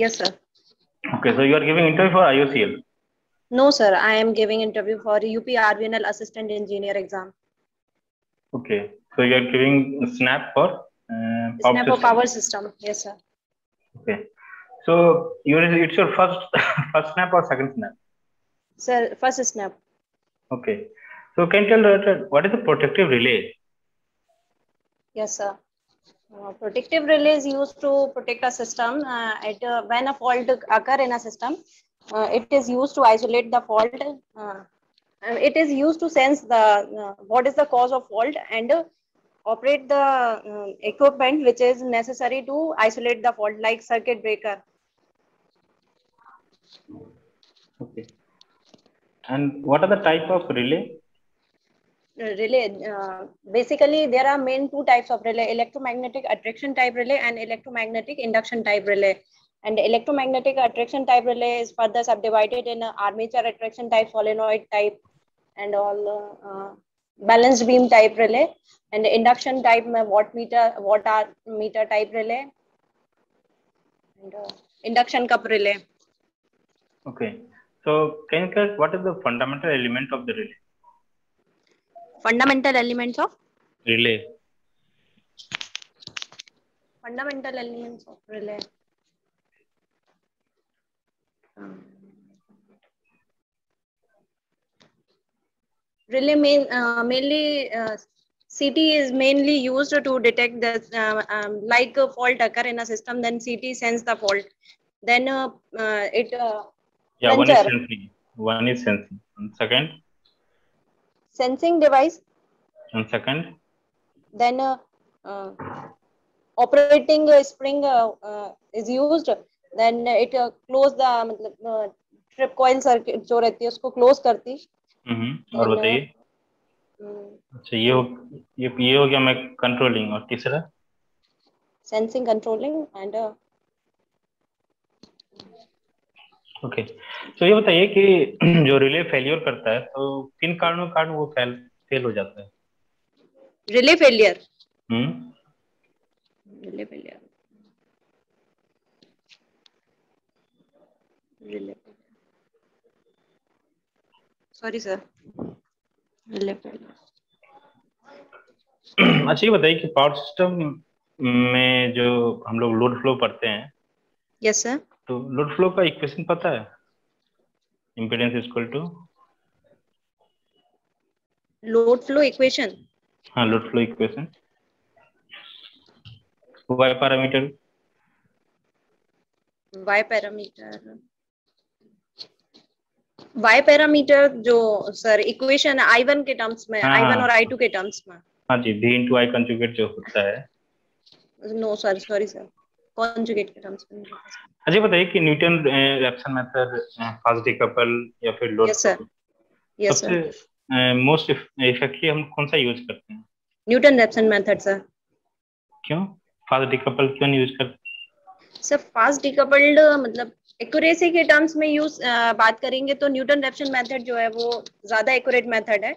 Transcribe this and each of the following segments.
Yes, sir. Okay, so you are giving interview for IOCL? No, sir. I am giving interview for UPRVNL Assistant Engineer exam. Okay, so you are giving SNAP for power SNAP or system? power system. Yes, sir. Okay, so it's your first first SNAP or second SNAP? Sir, first SNAP. Okay, so can you tell what is the protective relay? Yes, sir. Protective relay is used to protect a system. When a fault occur in a system, it is used to isolate the fault. It is used to sense the what is the cause of fault and operate the equipment which is necessary to isolate the fault, like circuit breaker. Okay, and what are the type of relay? Relay, basically there are main two types of relay: electromagnetic attraction type relay and electromagnetic induction type relay. And electromagnetic attraction type relay is further subdivided in armature attraction type, solenoid type, and all balanced beam type relay. And induction type में watt meter type relay and induction cup relay. Okay, so can you tell what is the fundamental element of the relay? Fundamental elements of Relay. Fundamental elements of relay. Relay mainly CT is mainly used to detect the like a fault occur in a system. Then CT sends the fault. Then it Yeah, one is plunger. sensing. One is sensing. And second. Sensing device. And second. Then operating spring is used. Then it close the trip coil circuit जो रहती है उसको close करती. और बताइए. अच्छा ये हो गया मैं कंट्रोलिंग. और तीसरा सेंसिंग कंट्रोलिंग एंड ओके. तो ये बताइए कि जो रिले फेलियर करता है तो किन कारणों के कारण वो फेल हो जाता है? Relay failure. Relay failure. Sorry sir. Relay failure. अच्छा ये बताइए कि पावर सिस्टम में जो हम लोग लोड फ्लो पढ़ते हैं. Yes sir. तो लोड फ्लो का इक्वेशन पता है? Impedance equal to load flow equation. हाँ, load flow equation. Y parameter. Y parameter जो सर इक्वेशन है I1 के टर्म्स में. हाँ, I1 और I2 के टर्म्स में. हाँ जी, V इंटू आई कंजुगेट जो होता है. No sir, sorry sir, conjugate के टर्म्स में. अच्छा बताइए कि Newton Raphson method, fast decouple या फिर लोड फ्लो, सबसे मोस्ट इफेक्टिव हम कौन सा यूज करते हैं? Newton Raphson method sir. क्यों फास्ट डिकपल क्यों नहीं यूज करते? सर फास्ट डिकपल्ड मतलब एक्यूरेसी के टर्म्स में बात करेंगे तो न्यूटन रैप्सन मेथड जो है वो ज्यादा एक्यूरेट मेथड है.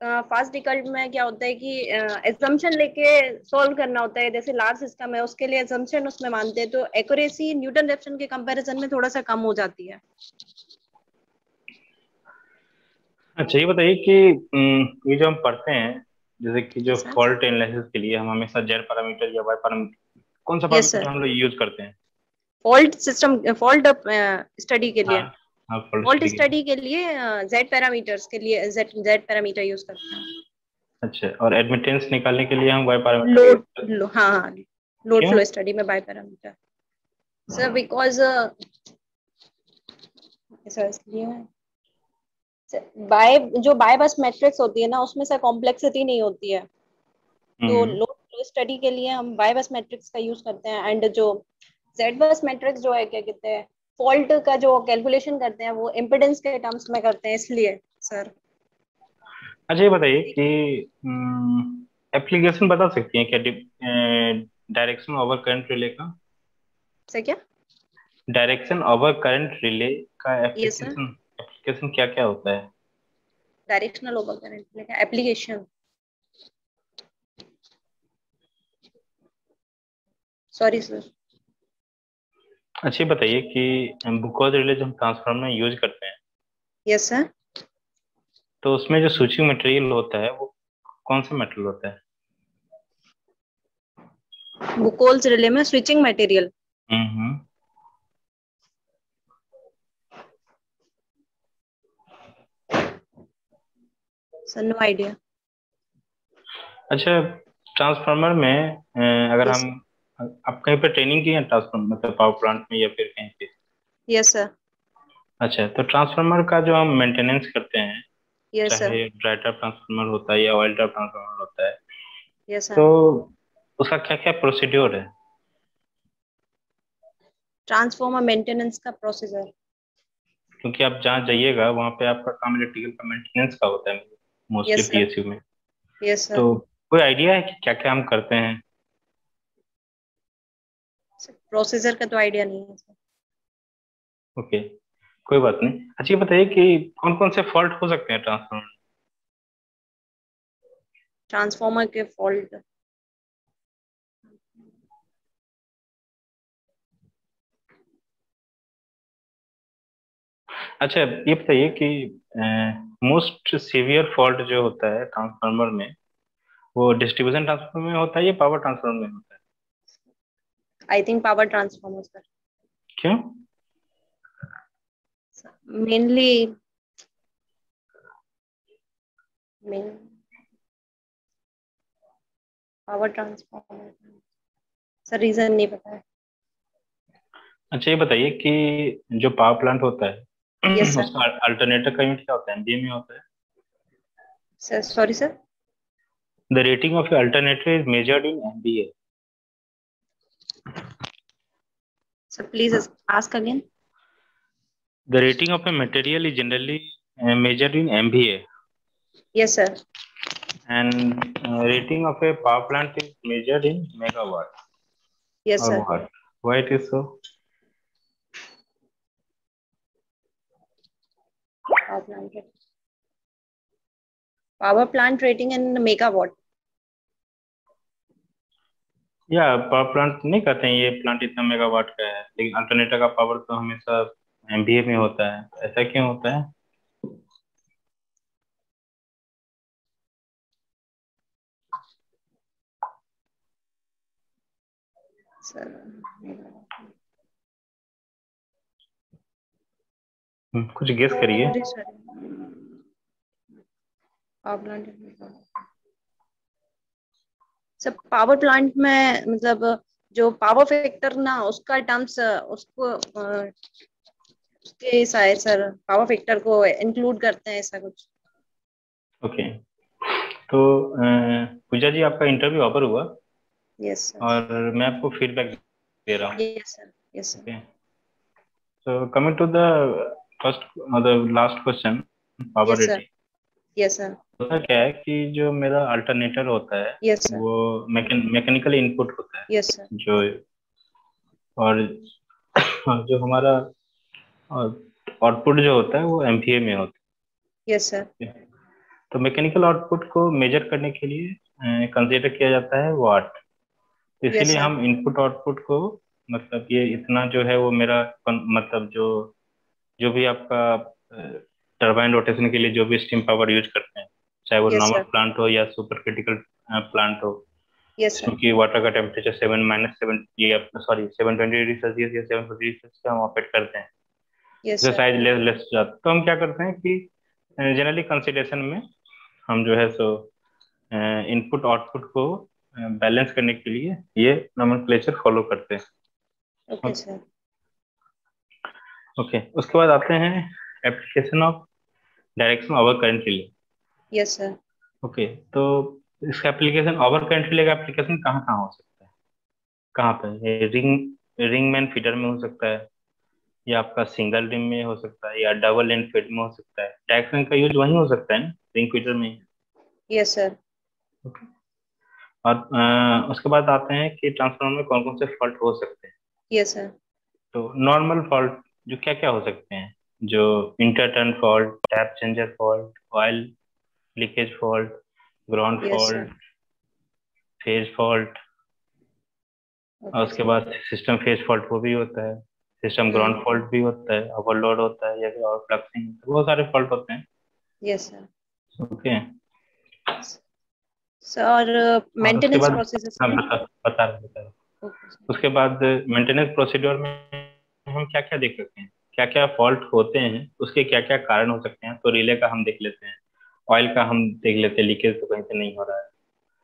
फास्ट डिकल्ट में क्या होता है कि एजम्पशन लेके सॉल्व करना होता है. जैसे लार्ज सिस्टम है उसके लिए एजम्पशन उसमें मानते हैं तो एक्यूरेसी न्यूटन रैप्सन के कंपैरिजन में थोड़ा सा कम हो जाती है. अच्छा ये बताइए कि ये जो हम पढ़ते हैं जैसे कि जो फॉल्ट एनालिसिस के लिए हम हमेशा जेड पैरामीटर या वाई पैरामीटर, कौन सा पैरामीटर हम लोग यूज करते हैं? फॉल्ट सिस्टम फॉल्ट स्टडी के लिए. फॉल्ट स्टडी के लिए जेड पैरामीटर्स के लिए जेड पैरामीटर यूज करते हैं. अच्छा, और एडमिटेंस निकालने के लिए हम वाई पैरामीटर. हाँ, लोड फ्लो स्टडी में वाई पैरामीटर सर. बिकॉज ऐसा इसलिए जो बाय बस मैट्रिक्स होती है ना उसमें से कॉम्प्लेक्सिटी नहीं होती है. तो लोड फ्लो स्टडी के लिए हम बाय बस मैट्रिक्स का यूज करते हैं. एंड जो जेड बस मैट्रिक्स जो है क्या कहते हैं फॉल्ट का जो कैलकुलेशन करते हैं वो इम्पिडेंस के टर्म्स में करते हैं इसलिए सर. अच्छा ये बताइए कि एप्लीकेशन बता सकती हैं क्या डायरेक्शन ओवर करंट रिले का? सर क्या डायरेक्शन ओवर करंट रिले का एप्लीकेशन क्या क्या होता है? डायरेक्शनल ओवर करंट रिले का एप्लीकेशन. Sorry sir. अच्छा, ये बताइए कि बुकोज रिले जो हम ट्रांसफार्मर में यूज करते हैं, यस सर। तो उसमें जो स्विचिंग मटेरियल होता है वो कौन सा मटेरियल होता है? बुकोल्स रिले में switching material, hmm. Sir no idea. अच्छा, ट्रांसफार्मर में अगर यस। हम, आप कहीं पे ट्रेनिंग की है ट्रांसफार्मर मतलब पावर प्लांट में या फिर कहीं पे? Yes sir. अच्छा, तो ट्रांसफार्मर का जो हम मेंटेनेंस करते हैं, यस सर। चाहे ड्राई टाइप ट्रांसफार्मर होता है या ऑयल टाइप ट्रांसफार्मर होता है, यस सर। तो उसका क्या क्या प्रोसीड्योर है? ट्रांसफॉर्मर मेंटेनेंस का प्रोसीजर। क्योंकि आप जहाँ जाइएगा वहाँ पे आपका काम इलेक्ट्रिकल का मेंटेनेंस का होता है, मोस्टली यस सर। पीएसयू में। Yes sir. तो कोई आइडिया है कि क्या क्या हम करते हैं? प्रोसीजर का तो आइडिया नहीं है सर। ओके, कोई बात नहीं। अच्छा, ये बताइए कि कौन कौन से फॉल्ट हो सकते हैं ट्रांसफार्मर में? ट्रांसफॉर्मर के फॉल्ट। अच्छा, ये बताइए कि मोस्ट सीवियर फॉल्ट जो होता है ट्रांसफार्मर में, वो डिस्ट्रीब्यूशन ट्रांसफार्मर में होता है या पावर ट्रांसफार्मर में होता है? I think power transformer sir. क्यों? Mainly main power transformer. Sir reason नहीं पता है। अच्छा, ये बताइए कि जो पावर प्लांट होता है यस सर। उसका अल्टरनेटर का यूनिट क्या होता है? एमवीए में होता है। Sir sorry sir. The rating of alternator is measured in MVA. Sir please ask again. The rating of a material is generally measured in MVA, yes sir. and rating of a power plant is measured in megawatt yes or sir. watt. Why it is so? Power plant rating in megawatt. या power plant नहीं कहते हैं ये plant इतना megawatt का है, लेकिन alternator का पावर तो हमेशा एमवीए में होता है। ऐसा क्यों होता है? सर कुछ गेस करिए। Sorry sir. पावर प्लांट सब पावर प्लांट में मतलब जो पावर फैक्टर ना उसका टर्म्स उसको उसके शायद सर पावर फैक्टर को इंक्लूड करते हैं ऐसा कुछ। ओके, तो पूजा जी, आपका इंटरव्यू ओवर हुआ यस सर। और मैं आपको फीडबैक दे रहा हूँ। Yes sir. Yes sir. Okay, so coming to the first, the last question, power yes sir. rating। Yes sir. होता क्या है कि जो मेरा अल्टरनेटर होता है यस सर। वो मैकेनिकली इनपुट होता है, यस सर। जो, और जो हमारा आउटपुट जो होता है वो एमपीए में होता यस सर। है। तो मैकेनिकल आउटपुट को मेजर करने के लिए कंसीडर किया जाता है वाट। तो यस इसीलिए सर। हम इनपुट आउटपुट को, मतलब ये इतना जो है वो मेरा मतलब जो जो भी आपका टरबाइन रोटेशन के लिए जो भी स्टीम पावर यूज करते हैं, चाहे वो यस नॉर्मल सर। प्लांट हो या सुपर क्रिटिकल प्लांट हो, यस सर। क्योंकि वाटर का टेम्परेचर 7 - 7 ये, सॉरी 720 डिग्री सेल्सियस या 750 डिग्री सेल्सियस पे हम ऑपरेट करते हैं। यस जो सर। साइज लेस लेस जाता है, तो हम क्या करते हैं कि जनरली कंसिडरेशन में हम जो है सो इनपुट आउटपुट को बैलेंस करने के लिए ये नोमेनक्लेचर फॉलो करते हैं। Okay sir. ओके, उसके बाद आते हैं application of direction over current relay. Yes sir. Okay, तो इसका एप्लीकेशन, ओवर करंट रिले का एप्लीकेशन कहाँ कहाँ हो सकता है? कहाँ पे? रिंग मैन फीडर में हो सकता है, या आपका सिंगल रिंग में हो सकता है, या डबल एंड फीड में हो सकता है। डायरेक्शन का यूज वहीं हो सकता है ना, रिंग फीडर में ही। Yes sir. ओके, और उसके बाद आते हैं कि ट्रांसफार्मर में कौन कौन से फॉल्ट हो सकते हैं। Yes sir. तो नॉर्मल फॉल्ट जो क्या क्या हो सकते हैं, जो interturn fault, tap changer fault, oil leakage fault, ground yes sir. Fault, phase fault, और ओके उसके सर। बाद सिस्टम फेज फॉल्ट वो भी होता है। सिस्टम ग्राउंड फॉल्ट भी होता है, ओवरलोड होता है, या फिर ओवरफ्लक्सिंग, बहुत सारे फॉल्ट होते हैं। Yes sir. ओके। सर और और उसके मेंटेनेंस बाद, प्रोसेसेस हाँ में। बता रहा हूँ। Okay sir. उसके बाद मेंटेनेंस प्रोसीड्योर में हम क्या क्या देख सकते हैं, क्या क्या फॉल्ट होते हैं, उसके क्या क्या कारण हो सकते हैं। तो रिले का हम देख लेते हैं, ऑयल का हम देख लेते हैं, लीकेज तो कहीं से नहीं हो रहा है।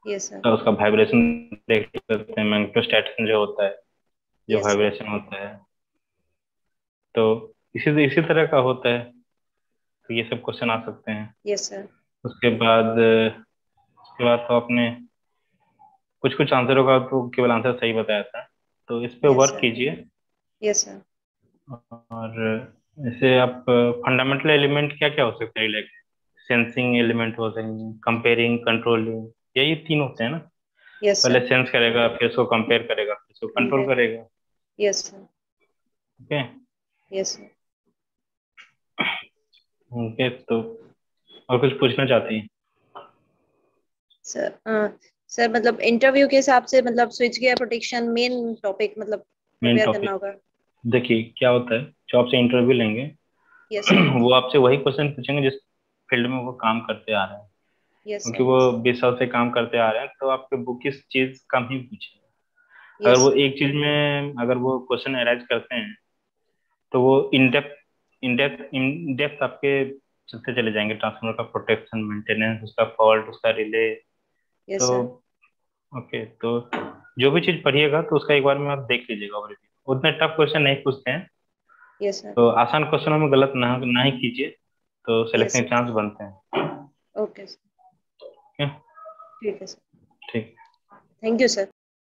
Yes sir. तो उसका वाइब्रेशन देख लेते हैं, मैग्नेटोस्टैटिक जो होता है, जो यस सर। वाइब्रेशन होता है। तो इसी तरह का होता है। तो ये सब क्वेश्चन आ सकते हैं। Yes sir. उसके बाद तो आपने कुछ कुछ आंसरों का तो केवल आंसर सही बताया था, तो इस पे यस वर्क सर। कीजिए। Yes sir. और जैसे आप फंडामेंटल एलिमेंट क्या क्या हो सकते हैं, लाइक सेंसिंग एलिमेंट हो सकते हैं, कंपेयरिंग, कंट्रोलिंग, यही तीन होते हैं ना। यस पहले सर। सेंस करेगा, फिर उसको कंपेयर करेगा, फिर उसको कंट्रोल कंपेयर। करेगा। Yes sir. Okay. Yes sir. Okay, तो और कुछ पूछना चाहते हैं? सर सर मतलब इंटरव्यू के हिसाब से मतलब switch gear protection main topic मतलब मेन प्रिपेयर करना टॉपिक, होगा। देखिए क्या होता है, जो आपसे इंटरव्यू लेंगे यस सर। वो आपसे वही क्वेश्चन पूछेंगे जिस फील्ड में वो काम करते आ रहे हैं। यस क्योंकि सर। वो 20 साल से काम करते आ रहे हैं, तो आपके वो किस चीज कम ही पूछेंगे। अगर यस वो सर। एक चीज में अगर वो क्वेश्चन अराइज करते हैं, तो वो इन डेप्थ आपके चलते चले जाएंगे, ट्रांसफार्मर का प्रोटेक्शन, मेंटेनेंस, उसका फॉल्ट, उसका रिले। यस तो सर। ओके, तो जो भी चीज पढ़िएगा तो उसका एक बार में आप देख लीजिएगा ओवरव्यू। उतने टफ क्वेश्चन नहीं पूछते हैं, यस सर। तो आसान क्वेश्चनों में गलत ना ही कीजिए, तो यस सिलेक्शन सर। चांस बनते हैं। Okay sir. ओके, ठीक है सर। ठीक। Thank you sir.